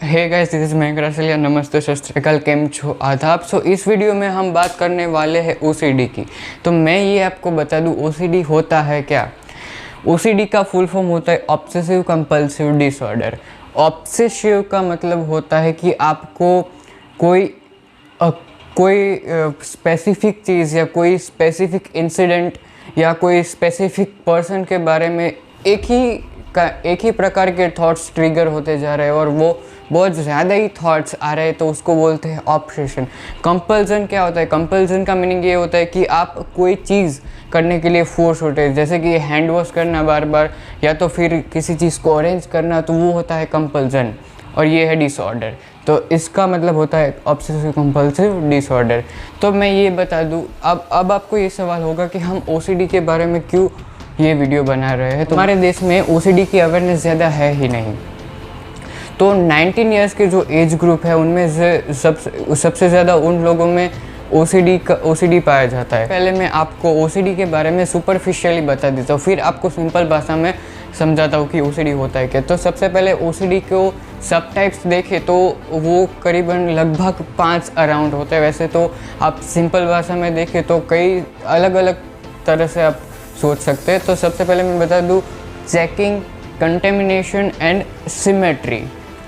Hey guys, this is Mayank Rasaliya. नमस्ते, सत श्री अकाल, केम छो, आदाब। इस वीडियो में हम बात करने वाले हैं ओसीडी की। तो मैं ये आपको बता दूं ओसीडी होता है क्या। ओसीडी का फुल फॉर्म होता है ऑब्सेसिव कंपल्सिव डिसऑर्डर। ऑब्सेसिव का मतलब होता है कि आपको कोई स्पेसिफिक चीज़ या कोई स्पेसिफिक इंसिडेंट या कोई स्पेसिफिक पर्सन के बारे में एक ही प्रकार के थॉट्स ट्रिगर होते जा रहे हैं और वो बहुत ज़्यादा ही थॉट्स आ रहे हैं, तो उसको बोलते हैं ऑब्सेशन। कंपल्सन क्या होता है? कंपल्सन का मीनिंग ये होता है कि आप कोई चीज़ करने के लिए फोर्स होते हैं, जैसे कि हैंड वॉश करना बार बार या तो फिर किसी चीज़ को अरेंज करना, तो वो होता है कंपल्सन और ये है डिसऑर्डर। तो इसका मतलब होता है ऑब्सेसिव कंपल्सिव डिसऑर्डर। तो मैं ये बता दूँ, अब आपको ये सवाल होगा कि हम ओसीडी के बारे में क्यों ये वीडियो बना रहे हैं। तो हमारे देश में ओसीडी की अवेयरनेस ज़्यादा है ही नहीं। तो 19 ईयर्स के जो एज ग्रुप है उनमें से सबसे ज़्यादा उन लोगों में ओसीडी पाया जाता है। पहले मैं आपको ओसीडी के बारे में सुपरफिशियली बता देता हूँ, फिर आपको सिंपल भाषा में समझाता हूँ कि ओसीडी होता है क्या। तो सबसे पहले ओसीडी को सब टाइप्स देखें तो वो करीबन लगभग 5 अराउंड होते हैं। वैसे तो आप सिंपल भाषा में देखें तो कई अलग अलग तरह से आप सोच सकते हैं। तो सबसे पहले मैं बता दूँ checking, contamination and symmetry.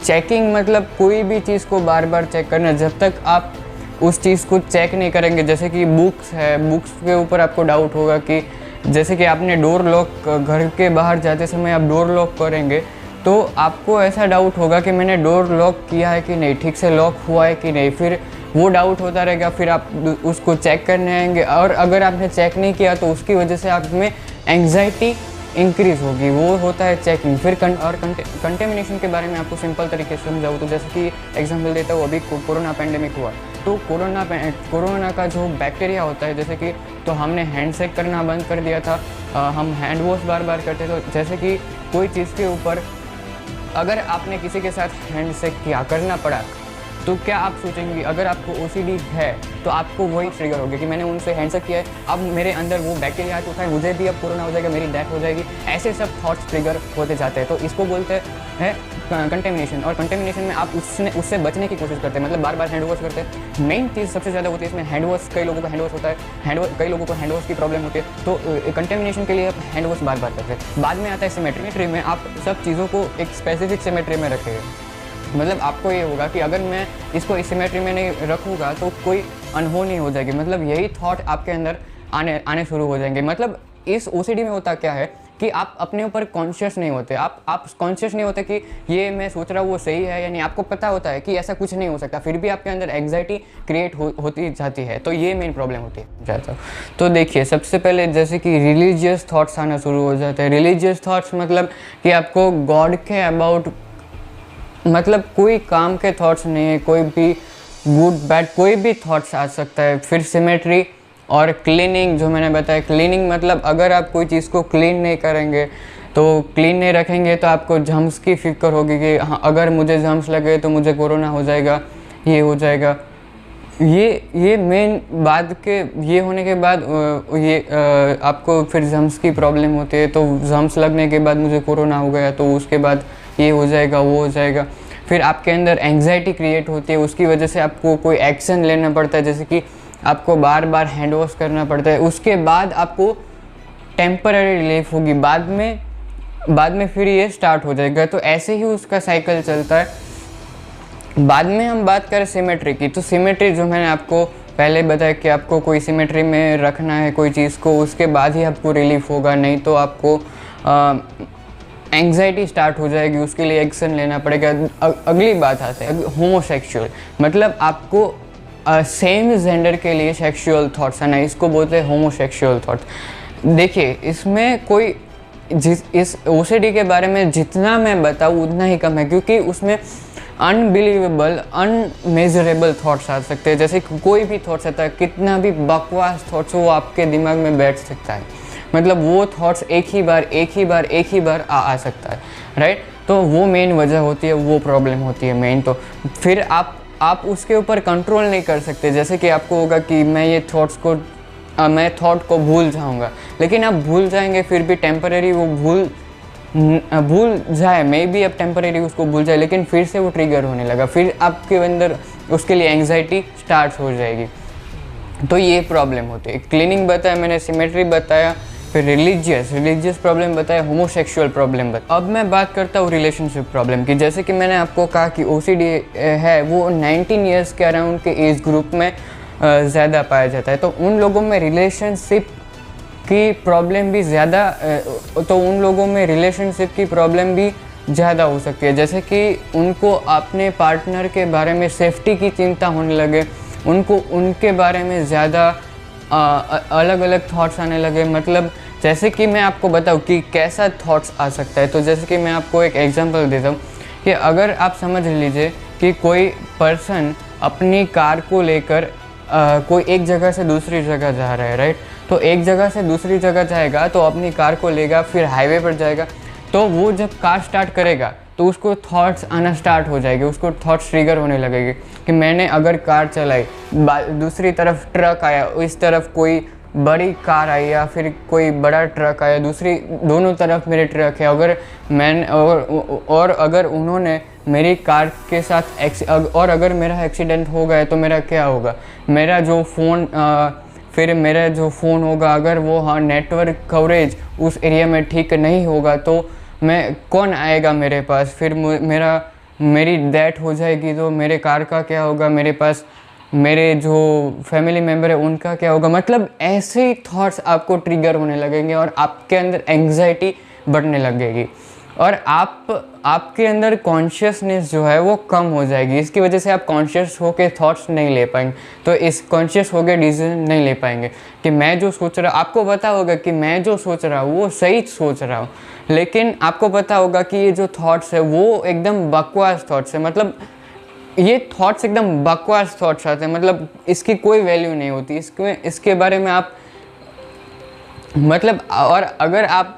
Checking मतलब कोई भी चीज़ को बार बार चेक करना। जब तक आप उस चीज़ को चेक नहीं करेंगे, जैसे कि बुक्स है, बुक्स के ऊपर आपको डाउट होगा कि जैसे कि आपने डोर लॉक, घर के बाहर जाते समय आप डोर लॉक करेंगे तो आपको ऐसा डाउट होगा कि मैंने डोर लॉक किया है कि नहीं, ठीक से लॉक हुआ है कि नहीं। फिर वो डाउट होता रहेगा, फिर आप उसको चेक करने आएंगे और अगर आपने चेक नहीं किया तो उसकी वजह से आप में एंग्जाइटी इंक्रीज़ होगी। वो होता है चेकिंग। फिर कंटेमिनेशन के बारे में आपको सिंपल तरीके से समझाऊँ तो जैसे कि एग्जांपल देता हूँ, अभी कोरोना पैंडेमिक हुआ तो कोरोना का जो बैक्टीरिया होता है, जैसे कि तो हमने हैंड शेक करना बंद कर दिया था, हम हैंड वॉश बार बार करते थे। तो जैसे कि कोई चीज़ के ऊपर अगर आपने किसी के साथ हैंड शेक किया, करना पड़ा, तो क्या आप सोचेंगे अगर आपको ओसीडी है तो आपको वही ट्रिगर होगी कि मैंने उनसे हैंडशेक किया है, अब मेरे अंदर वो बैक्टीरिया आ चुका है, मुझे भी अब कोरोना हो जाएगा, मेरी डेथ हो जाएगी। ऐसे सब थॉट्स ट्रिगर होते जाते हैं। तो इसको बोलते हैं कंटेमिनेशन। और कंटेमिनेशन में आप उससे बचने की कोशिश करते हैं, मतलब बार बार हैंड वॉश करते हैं। मेन चीज़ सबसे ज़्यादा होती है इसमें हैंड वॉश। कई लोगों को हैंड वॉश होता है, कई लोगों को हैंड वॉश की प्रॉब्लम होती है, तो कंटेमिनेशन के लिए आप हैंड वॉश बार बार करते हैं। बाद में आता है सिमेट्री में आप सब चीज़ों को एक स्पेसिफिक सिमेट्री में रखेंगे। मतलब आपको ये होगा कि अगर मैं इसको इस सिमेट्री में नहीं रखूँगा तो कोई अनहोनी हो जाएगी। मतलब यही थॉट आपके अंदर आने शुरू हो जाएंगे। मतलब इस ओसीडी में होता क्या है कि आप अपने ऊपर कॉन्शियस नहीं होते। आप कॉन्शियस नहीं होते कि ये मैं सोच रहा हूँ वो सही है या नहीं। आपको पता होता है कि ऐसा कुछ नहीं हो सकता, फिर भी आपके अंदर एंग्जाइटी क्रिएट होती जाती है। तो ये मेन प्रॉब्लम होती है जाता। तो देखिए, सबसे पहले जैसे कि रिलीजियस थॉट्स आना शुरू हो जाते हैं। रिलीजियस थॉट्स मतलब कि आपको गॉड के अबाउट, मतलब कोई काम के थॉट्स नहीं है, कोई भी गुड बैड कोई भी थॉट्स आ सकता है। फिर सिमेट्री और क्लीनिंग, जो मैंने बताया। क्लीनिंग मतलब अगर आप कोई चीज़ को क्लीन नहीं करेंगे, तो क्लीन नहीं रखेंगे तो आपको जम्स की फिक्र होगी कि हाँ, अगर मुझे जम्स लगे तो मुझे कोरोना हो जाएगा, ये हो जाएगा। ये मेन बाद के ये होने के बाद आपको फिर जम्स की प्रॉब्लम होती है। तो जम्स लगने के बाद मुझे कोरोना हो गया तो उसके बाद ये हो जाएगा, वो हो जाएगा। फिर आपके अंदर एंग्जाइटी क्रिएट होती है, उसकी वजह से आपको कोई एक्शन लेना पड़ता है, जैसे कि आपको बार बार हैंड वॉश करना पड़ता है। उसके बाद आपको टेम्पररी रिलीफ होगी, बाद में फिर ये स्टार्ट हो जाएगा। तो ऐसे ही उसका साइकिल चलता है। बाद में हम बात करें सिमेट्री की, तो सिमेट्री जो मैंने आपको पहले बताया कि आपको कोई सिमेट्री में रखना है कोई चीज़ को, उसके बाद ही आपको रिलीफ होगा, नहीं तो आपको एंग्जाइटी स्टार्ट हो जाएगी, उसके लिए एक्शन लेना पड़ेगा। अगली बात आती है होमोसेक्सुअल, मतलब आपको सेम जेंडर के लिए सेक्सुअल थॉट्स आना, इसको बोलते हैं होमोसेक्सुअल थॉट्स। देखिए, इसमें कोई इस ओसीडी के बारे में जितना मैं बताऊँ उतना ही कम है, क्योंकि उसमें अनबिलीवेबल, अनमेजरेबल थॉट्स आ सकते हैं। जैसे कोई भी थॉट्स आता है, कितना भी बकवास थॉट्स वो आपके दिमाग में बैठ सकता है। मतलब वो थॉट्स एक ही बार आ सकता है, राइट। तो वो मेन वजह होती है, वो प्रॉब्लम होती है मेन। तो फिर आप उसके ऊपर कंट्रोल नहीं कर सकते। जैसे कि आपको होगा कि मैं थॉट को भूल जाऊंगा, लेकिन आप भूल जाएंगे, फिर भी टेम्पररी वो भूल भूल जाए, मे बी अब टेम्परेरी उसको भूल जाए, लेकिन फिर से वो ट्रिगर होने लगा, फिर आपके अंदर उसके लिए एंग्जाइटी स्टार्ट हो जाएगी। तो ये प्रॉब्लम होती है। क्लीनिंग बताया मैंने, सिमेट्री बताया, फिर रिलीजियस प्रॉब्लम बताया, होमोसेक्सुअल प्रॉब्लम बताया। अब मैं बात करता हूँ रिलेशनशिप प्रॉब्लम की। जैसे कि मैंने आपको कहा कि OCD है वो 19 ईयर्स के अराउंड के एज ग्रुप में ज़्यादा पाया जाता है। तो उन लोगों में रिलेशनशिप की प्रॉब्लम भी ज़्यादा ज़्यादा हो सकती है। जैसे कि उनको अपने पार्टनर के बारे में सेफ्टी की चिंता होने लगे, उनको उनके बारे में ज़्यादा अलग अलग थॉट्स आने लगे। मतलब जैसे कि मैं आपको बताऊँ कि कैसा थॉट्स आ सकता है, तो जैसे कि मैं आपको एक एग्जांपल देता हूँ कि अगर आप समझ लीजिए कि कोई पर्सन अपनी कार को लेकर कोई एक जगह से दूसरी जगह जा रहा है, राइट। तो एक जगह से दूसरी जगह जाएगा तो अपनी कार को लेगा, फिर हाईवे पर जाएगा, तो वो जब कार स्टार्ट करेगा तो उसको थॉट्स आना स्टार्ट हो जाएगी, उसको थॉट्स ट्रिगर होने लगेगी कि मैंने अगर कार चलाई, दूसरी तरफ ट्रक आया, इस तरफ कोई बड़ी कार आई या फिर कोई बड़ा ट्रक आया, दूसरी दोनों तरफ मेरे ट्रक है, अगर मैंने और अगर उन्होंने मेरी कार के साथ और अगर मेरा एक्सीडेंट हो गया तो मेरा क्या होगा, मेरा जो फ़ोन होगा, अगर वो नेटवर्क कवरेज उस एरिया में ठीक नहीं होगा तो मैं कौन आएगा मेरे पास, फिर मेरी डेथ हो जाएगी तो मेरे कार का क्या होगा, मेरे पास मेरे जो फैमिली मेम्बर है उनका क्या होगा। मतलब ऐसे थॉट्स आपको ट्रिगर होने लगेंगे और आपके अंदर एंग्जाइटी बढ़ने लगेगी और आपके अंदर कॉन्शियसनेस जो है वो कम हो जाएगी। इसकी वजह से आप कॉन्शियस होकर थॉट्स नहीं ले पाएंगे, तो इस कॉन्शियस होकर डिसीजन नहीं ले पाएंगे कि मैं जो सोच रहा, आपको पता होगा कि मैं जो सोच रहा हूँ वो सही सोच रहा हूँ, लेकिन आपको पता होगा कि ये जो थॉट्स है वो एकदम बकवास थॉट्स है। मतलब ये थॉट्स एकदम बकवास थॉट्स आते हैं, मतलब इसकी कोई वैल्यू नहीं होती, इसके बारे में आप मतलब, और अगर आप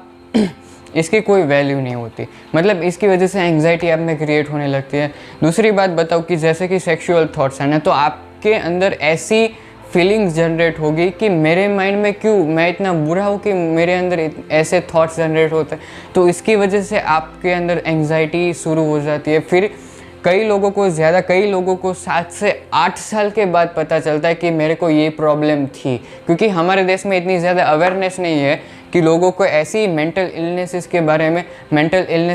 इसकी कोई वैल्यू नहीं होती, मतलब इसकी वजह से एंग्जाइटी आप में क्रिएट होने लगती है। दूसरी बात बताऊँ कि जैसे कि सेक्सुअल थॉट्स हैं ना, तो आपके अंदर ऐसी फीलिंग्स जनरेट होगी कि मेरे माइंड में क्यों मैं इतना बुरा हूँ कि मेरे अंदर ऐसे थॉट्स जनरेट होते हैं, तो इसकी वजह से आपके अंदर एंग्जाइटी शुरू हो जाती है। फिर कई लोगों को 7 से 8 साल के बाद पता चलता है कि मेरे को ये प्रॉब्लम थी, क्योंकि हमारे देश में इतनी ज़्यादा अवेयरनेस नहीं है कि लोगों को ऐसी मेंटल इलनेस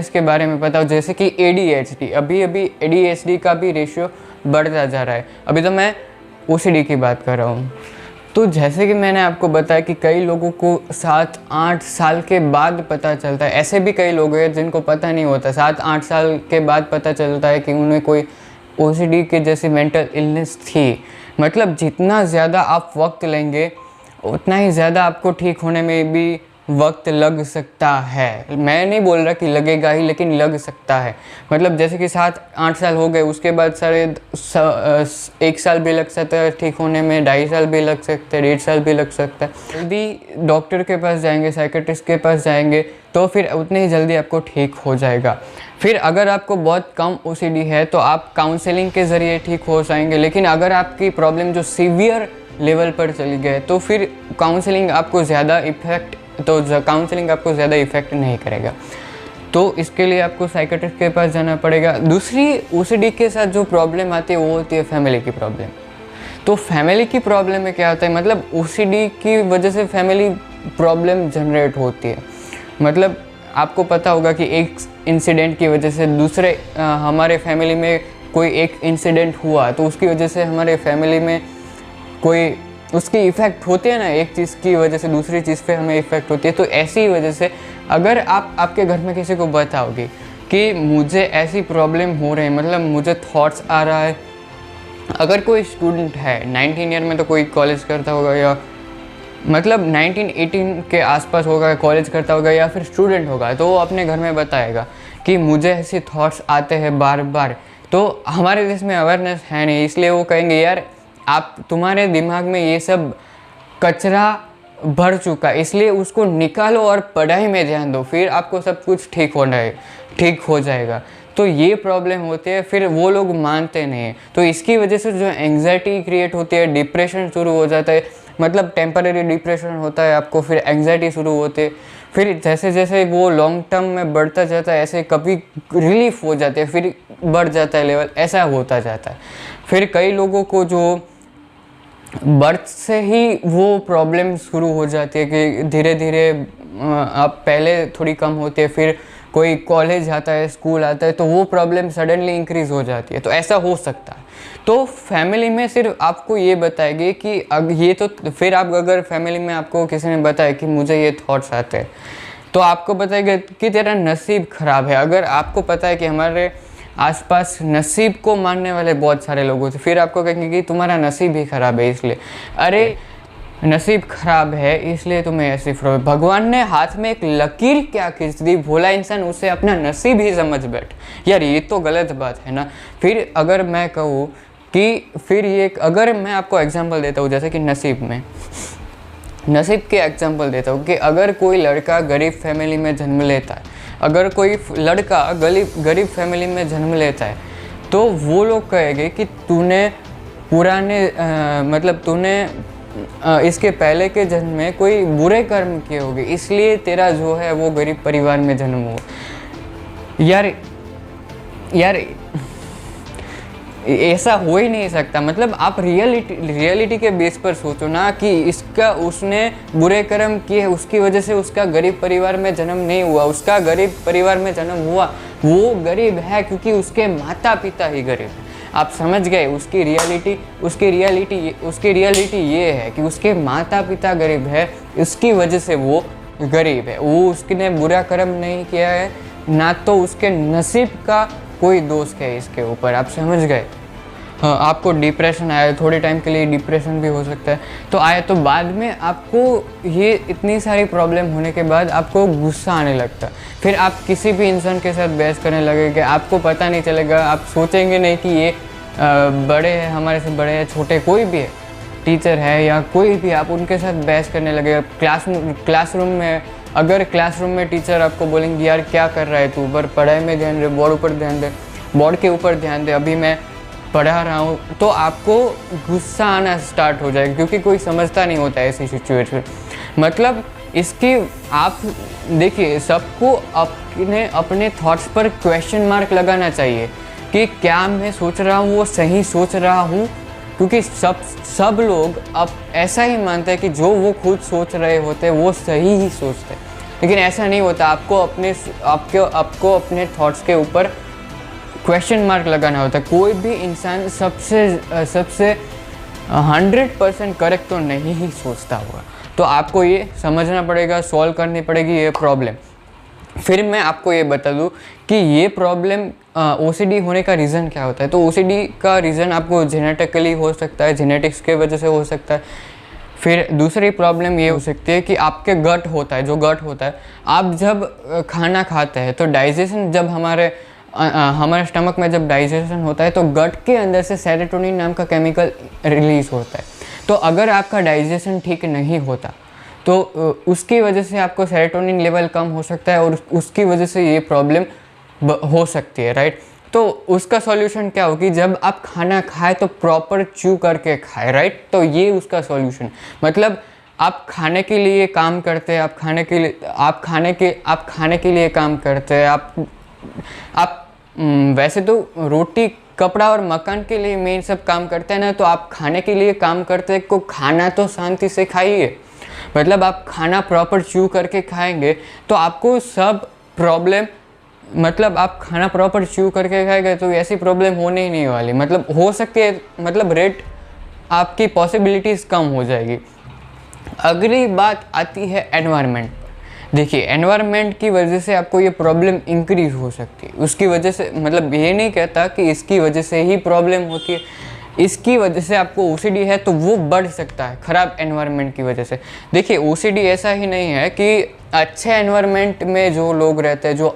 के बारे में पता हो, जैसे कि ADHD। अभी ADHD का भी रेशियो बढ़ता जा रहा है। अभी तो मैं OCD की बात कर रहा हूँ। तो जैसे कि मैंने आपको बताया कि कई लोगों को 7-8 साल के बाद पता चलता है, ऐसे भी कई लोग हैं जिनको पता नहीं होता, 7-8 साल के बाद पता चलता है कि उन्हें कोई OCD के जैसी मेंटल इलनेस थी। मतलब जितना ज़्यादा आप वक्त लेंगे उतना ही ज़्यादा आपको ठीक होने में भी वक्त लग सकता है। मैं नहीं बोल रहा कि लगेगा ही, लेकिन लग सकता है। मतलब जैसे कि 7-8 साल हो गए, उसके बाद शायद 1 साल भी लग सकता है ठीक होने में, 2.5 साल भी लग सकते हैं, 1.5 साल भी लग सकता है। जल्दी डॉक्टर के पास जाएंगे, साइकेट्रिस्ट के पास जाएंगे तो फिर उतनी ही जल्दी आपको ठीक हो जाएगा। फिर अगर आपको बहुत कम OCD है तो आप काउंसलिंग के ज़रिए ठीक हो जाएंगे, लेकिन अगर आपकी प्रॉब्लम जो सीवियर लेवल पर चली गई तो फिर काउंसलिंग आपको ज़्यादा इफ़ेक्ट नहीं करेगा। तो इसके लिए आपको साइकेट्रिस्ट के पास जाना पड़ेगा। दूसरी OCD के साथ जो प्रॉब्लम आती है वो होती है फैमिली की प्रॉब्लम। तो फैमिली की प्रॉब्लम में क्या होता है, मतलब OCD की वजह से फैमिली प्रॉब्लम जनरेट होती है। मतलब आपको पता होगा कि एक इंसिडेंट की वजह से हमारे फैमिली में कोई एक इंसिडेंट हुआ तो उसकी वजह से हमारे फैमिली में कोई उसकी इफ़ेक्ट होते हैं ना, एक चीज़ की वजह से दूसरी चीज़ पे हमें इफ़ेक्ट होती है। तो ऐसी वजह से अगर आप आपके घर में किसी को बताओगे कि मुझे ऐसी प्रॉब्लम हो रही है, मतलब मुझे थॉट्स आ रहा है, अगर कोई स्टूडेंट है 19 ईयर में तो कोई कॉलेज करता होगा या मतलब 19-18 के आसपास होगा, कॉलेज करता होगा या फिर स्टूडेंट होगा, तो वो अपने घर में बताएगा कि मुझे ऐसे थॉट्स आते हैं बार बार। तो हमारे देश में अवेयरनेस है नहीं, इसलिए वो कहेंगे यार तुम्हारे दिमाग में ये सब कचरा भर चुका है, इसलिए उसको निकालो और पढ़ाई में ध्यान दो, फिर आपको सब कुछ ठीक हो जाएगा। तो ये प्रॉब्लम होती है, फिर वो लोग मानते नहीं हैं। तो इसकी वजह से जो एंग्जाइटी क्रिएट होती है, डिप्रेशन शुरू हो जाता है, मतलब टेम्परेरी डिप्रेशन होता है आपको, फिर एंग्जाइटी शुरू होती है, फिर जैसे जैसे वो लॉन्ग टर्म में बढ़ता जाता है, ऐसे कभी रिलीफ हो जाती है, फिर बढ़ जाता है लेवल, ऐसा होता जाता है। फिर कई लोगों को जो बर्थ से ही वो प्रॉब्लम शुरू हो जाती है कि धीरे धीरे आप पहले थोड़ी कम होती है, फिर कोई कॉलेज आता है, स्कूल आता है, तो वो प्रॉब्लम सडनली इंक्रीज़ हो जाती है। तो ऐसा हो सकता है। तो फैमिली में सिर्फ आपको ये बताएगी कि अब ये तो फिर आप अगर फैमिली में आपको किसी ने बताया कि मुझे ये थॉट्स आते हैं, तो आपको बताएगा कि तेरा नसीब ख़राब है। अगर आपको पता है कि हमारे आसपास नसीब को मानने वाले बहुत सारे लोग होते, फिर आपको कहेंगे कि तुम्हारा नसीब ही ख़राब है, इसलिए अरे नसीब खराब है इसलिए तुम्हें ऐसी प्रॉब्लम। भगवान ने हाथ में एक लकीर क्या खींच दी, भोला इंसान उसे अपना नसीब ही समझ बैठ। यार ये तो गलत बात है ना। फिर अगर मैं कहूँ कि फिर ये अगर मैं आपको एग्जांपल देता हूँ, जैसे कि नसीब के एग्जांपल देता हूँ कि अगर कोई लड़का गरीब फैमिली में जन्म लेता है, अगर कोई लड़का गरीब फैमिली में जन्म लेता है, तो वो लोग कहेंगे कि तूने तूने इसके पहले के जन्म में कोई बुरे कर्म किए होंगे, इसलिए तेरा जो है वो गरीब परिवार में जन्म हुआ। यार ऐसा हो ही नहीं सकता। मतलब आप रियलिटी के बेस पर सोचो ना कि उसने बुरे कर्म किए, उसकी वजह से उसका गरीब परिवार में जन्म नहीं हुआ। उसका गरीब परिवार में जन्म हुआ, वो गरीब है क्योंकि उसके माता पिता ही गरीब हैं। आप समझ गए? उसकी रियलिटी ये है कि उसके माता पिता गरीब है, इसकी वजह से वो गरीब है। वो उसने बुरा कर्म नहीं किया है, ना तो उसके नसीब का कोई दोष है इसके ऊपर। आप समझ गए? हाँ, आपको डिप्रेशन आया, थोड़े टाइम के लिए डिप्रेशन भी हो सकता है, तो आया, तो बाद में आपको ये इतनी सारी प्रॉब्लम होने के बाद आपको गुस्सा आने लगता है। फिर आप किसी भी इंसान के साथ बहस करने लगेंगे, आपको पता नहीं चलेगा, आप सोचेंगे नहीं कि ये बड़े हैं, हमारे से बड़े हैं, छोटे कोई भी है, टीचर है या कोई भी, आप उनके साथ बहस करने लगेगा। क्लासरूम में अगर क्लासरूम में टीचर आपको बोलेंगे यार क्या कर रहा है तू, पर पढ़ाई में ध्यान दे, बोर्ड के ऊपर ध्यान दे, अभी मैं पढ़ा रहा हूँ, तो आपको गुस्सा आना स्टार्ट हो जाएगा क्योंकि कोई समझता नहीं होता ऐसी सिचुएशन। मतलब इसकी आप देखिए, सबको अपने थॉट्स पर क्वेश्चन मार्क लगाना चाहिए कि क्या मैं सोच रहा हूँ वो सही सोच रहा हूँ, क्योंकि सब लोग अब ऐसा ही मानते हैं कि जो वो खुद सोच रहे होते हैं वो सही ही सोचते हैं, लेकिन ऐसा नहीं होता। आपको अपने थॉट्स के ऊपर क्वेश्चन मार्क लगाना होता है। कोई भी इंसान सबसे 100% करेक्ट तो नहीं ही सोचता होगा, तो आपको ये समझना पड़ेगा, सॉल्व करनी पड़ेगी ये प्रॉब्लम। फिर मैं आपको ये बता दूँ कि ये प्रॉब्लम OCD होने का रीज़न क्या होता है। तो OCD का रीज़न आपको जेनेटिकली हो सकता है, जेनेटिक्स के वजह से हो सकता है। फिर दूसरी प्रॉब्लम ये हो सकती है कि आपके गट होता है, आप जब खाना खाते हैं तो डाइजेशन, जब हमारे स्टमक में जब डाइजेशन होता है तो गट के अंदर से सेरोटोनिन नाम का केमिकल रिलीज़ होता है। तो अगर आपका डाइजेशन ठीक नहीं होता तो उसकी वजह से आपको सेरोटोनिन लेवल कम हो सकता है और उसकी वजह से ये प्रॉब्लम हो सकती है, राइट। तो उसका सॉल्यूशन क्या होगी, जब आप खाना खाएं तो प्रॉपर च्यू करके खाएं, राइट। तो ये उसका सॉल्यूशन, मतलब आप खाने के लिए काम करते हैं, आप खाने के लिए काम करते हैं, आप वैसे तो रोटी, कपड़ा और मकान के लिए मेन सब काम करते हैं ना, तो आप खाने के लिए काम करते हैं, को खाना तो शांति से खाइए। मतलब आप खाना प्रॉपर च्यू करके खाएंगे तो आपको सब प्रॉब्लम, मतलब आप खाना प्रॉपर च्यू करके खाएंगे तो ऐसी प्रॉब्लम होने ही नहीं वाली। मतलब हो सकती है, मतलब रेट आपकी पॉसिबिलिटीज़ कम हो जाएगी। अगली बात आती है एनवायरनमेंट। देखिए, एनवायरनमेंट की वजह से आपको ये प्रॉब्लम इंक्रीज़ हो सकती है। उसकी वजह से, मतलब ये नहीं कहता कि इसकी वजह से ही प्रॉब्लम होती है, इसकी वजह से आपको OCD है तो वो बढ़ सकता है ख़राब एनवायरनमेंट की वजह से। देखिए, OCD ऐसा ही नहीं है कि अच्छे एनवायरनमेंट में जो लोग रहते हैं, जो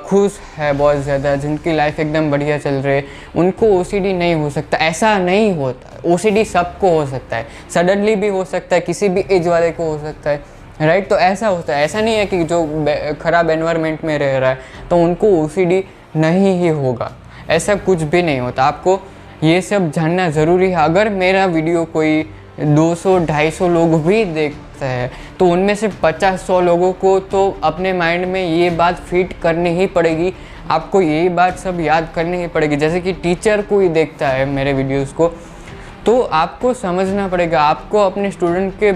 खुश है बहुत ज़्यादा, जिनकी लाइफ एकदम बढ़िया चल रही है, उनको OCD नहीं हो सकता। ऐसा नहीं होता। OCD सबको हो सकता है, सडनली भी हो सकता है, किसी भी एज वाले को हो सकता है, राइट। तो ऐसा होता है, ऐसा नहीं है कि जो ख़राब एनवायरनमेंट में रह रहा है तो उनको OCD नहीं ही होगा, ऐसा कुछ भी नहीं होता। आपको ये सब जानना ज़रूरी है। अगर मेरा वीडियो कोई 200-250 लोग भी देखते हैं, तो उनमें से 50-100 लोगों को तो अपने माइंड में ये बात फिट करनी ही पड़ेगी। आपको यही बात सब याद करनी ही पड़ेगी। जैसे कि टीचर कोई देखता है मेरे वीडियोस को, तो आपको समझना पड़ेगा, आपको अपने स्टूडेंट के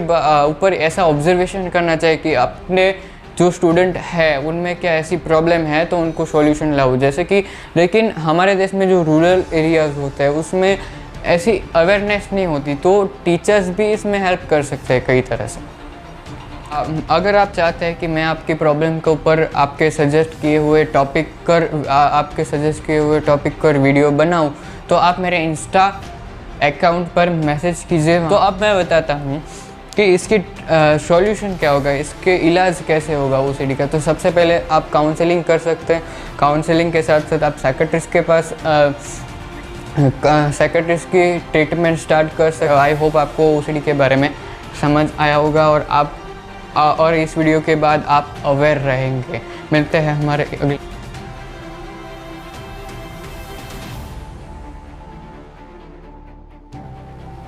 ऊपर ऐसा ऑब्जर्वेशन करना चाहिए कि अपने जो स्टूडेंट है उनमें क्या ऐसी प्रॉब्लम है तो उनको सॉल्यूशन लाओ। जैसे कि लेकिन हमारे देश में जो रूरल एरियाज़ होते हैं उसमें ऐसी अवेयरनेस नहीं होती, तो टीचर्स भी इसमें हेल्प कर सकते हैं कई तरह से। अगर आप चाहते हैं कि मैं आपकी प्रॉब्लम के ऊपर आपके सजेस्ट किए हुए टॉपिक पर वीडियो बनाऊं, तो आप मेरे इंस्टा अकाउंट पर मैसेज कीजिए। तो अब मैं बताता हूँ कि इसकी सॉल्यूशन क्या होगा, इसके इलाज कैसे होगा ओसीडी का। तो सबसे पहले आप काउंसलिंग कर सकते हैं। काउंसलिंग के साथ साथ आप साइकियाट्रिस्ट के पास साइकियाट्रिस्ट की ट्रीटमेंट स्टार्ट कर सकते हो। आई होप आपको ओसीडी के बारे में समझ आया होगा और इस वीडियो के बाद आप अवेयर रहेंगे। मिलते हैं हमारे अगले